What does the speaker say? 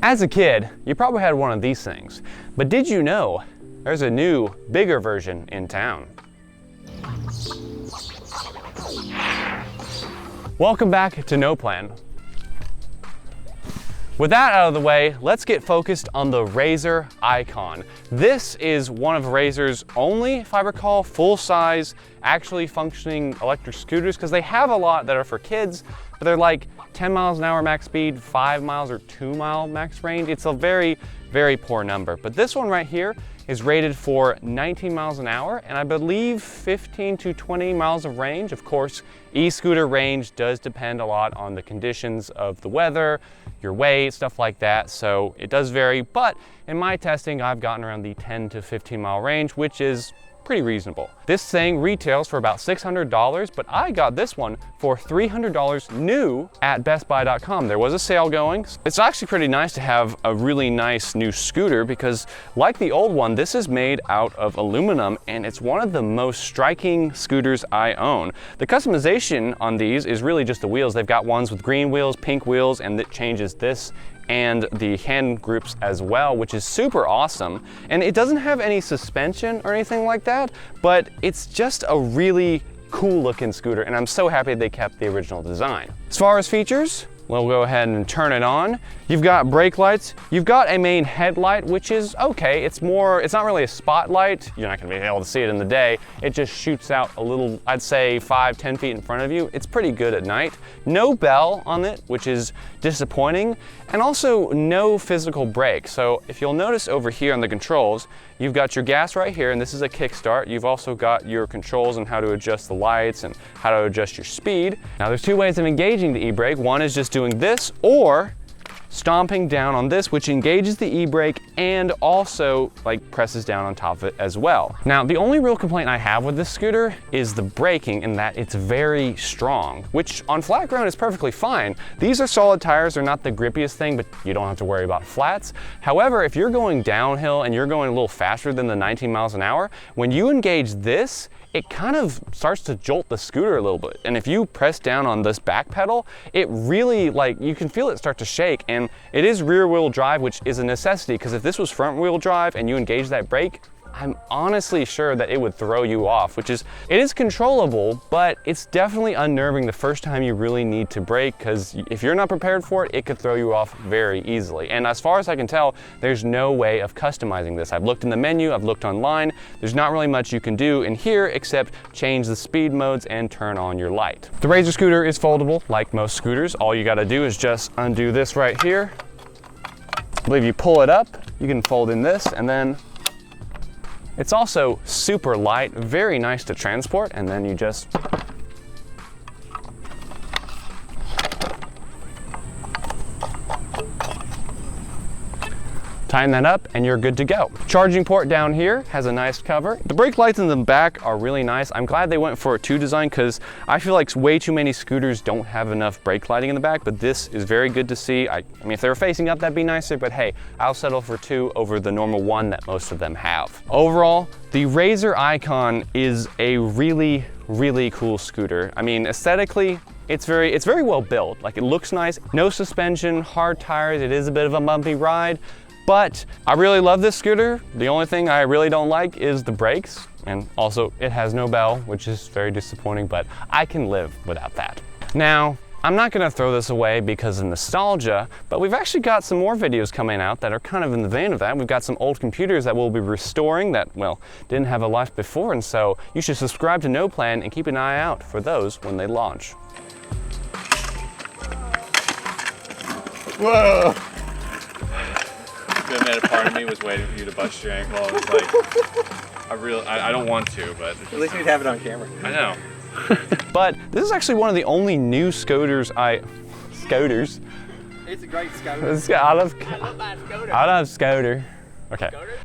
As a kid, you probably had one of these things, but did you know there's a new, bigger version in town? Welcome back to No Plan. With that out of the way, let's get focused on the Razor Icon. This is one of Razor's only, if I recall, full-size, actually functioning electric scooters, because they have a lot that are for kids, but they're like 10 miles an hour max speed, 5 miles or 2 mile max range. It's a very, very poor number. But this one right here is rated for 19 miles an hour, and I believe 15 to 20 miles of range. Of course, e-scooter range does depend a lot on the conditions of the weather, your weight, stuff like that, so it does vary, but in my testing, I've gotten around the 10 to 15 mile range, which is pretty reasonable. This thing retails for about $600, but I got this one for $300 new at bestbuy.com. There was a sale going. It's actually pretty nice to have a really nice new scooter because, like the old one, this is made out of aluminum and it's one of the most striking scooters I own. The customization on these is really just the wheels. They've got ones with green wheels, pink wheels, and it changes this and the hand groups as well, which is super awesome. And it doesn't have any suspension or anything like that, but it's just a really cool looking scooter, and I'm so happy they kept the original design. As far as features, we'll go ahead and turn it on. You've got brake lights. You've got a main headlight, which is okay. It's not really a spotlight. You're not gonna be able to see it in the day. It just shoots out a little, I'd say 5-10 feet in front of you. It's pretty good at night. No bell on it, which is disappointing. And also no physical brake. So if you'll notice over here on the controls, you've got your gas right here, and this is a kickstart. You've also got your controls on how to adjust the lights and how to adjust your speed. Now there's two ways of engaging the e-brake. One is just doing this, or stomping down on this, which engages the e-brake and also presses down on top of it as well. Now, the only real complaint I have with this scooter is the braking, in that it's very strong, which on flat ground is perfectly fine. These are solid tires, they're not the grippiest thing, but you don't have to worry about flats. However, if you're going downhill and you're going a little faster than the 19 miles an hour, when you engage this, it kind of starts to jolt the scooter a little bit. And if you press down on this back pedal, it really, you can feel it start to shake. And it is rear wheel drive, which is a necessity, because if this was front wheel drive and you engage that brake, I'm honestly sure that it would throw you off, it is controllable, but it's definitely unnerving the first time you really need to brake, because if you're not prepared for it, it could throw you off very easily. And as far as I can tell, there's no way of customizing this. I've looked in the menu, I've looked online, there's not really much you can do in here except change the speed modes and turn on your light. The Razor scooter is foldable, like most scooters. All you gotta do is just undo this right here. I believe you pull it up, you can fold in this, and then it's also super light, very nice to transport, and then you just tighten that up and you're good to go. Charging port down here has a nice cover. The brake lights in the back are really nice. I'm glad they went for a 2 design, because I feel like way too many scooters don't have enough brake lighting in the back, but this is very good to see. I mean, if they were facing up, that'd be nicer, but hey, I'll settle for 2 over the normal 1 that most of them have. Overall, the Razor Icon is a really, really cool scooter. I mean, aesthetically, it's very well built. It looks nice. No suspension, hard tires. It is a bit of a bumpy ride, but I really love this scooter. The only thing I really don't like is the brakes, and also it has no bell, which is very disappointing, but I can live without that. Now, I'm not gonna throw this away because of nostalgia, but we've actually got some more videos coming out that are kind of in the vein of that. We've got some old computers that we'll be restoring that, well, didn't have a life before, and so you should subscribe to No Plan and keep an eye out for those when they launch. Whoa! A part of me was waiting for you to bust your ankle. I was like, I don't want to, but at least you'd have it on camera. I know. But this is actually one of the only new scooters It's a great scooter. I love scooter. Okay.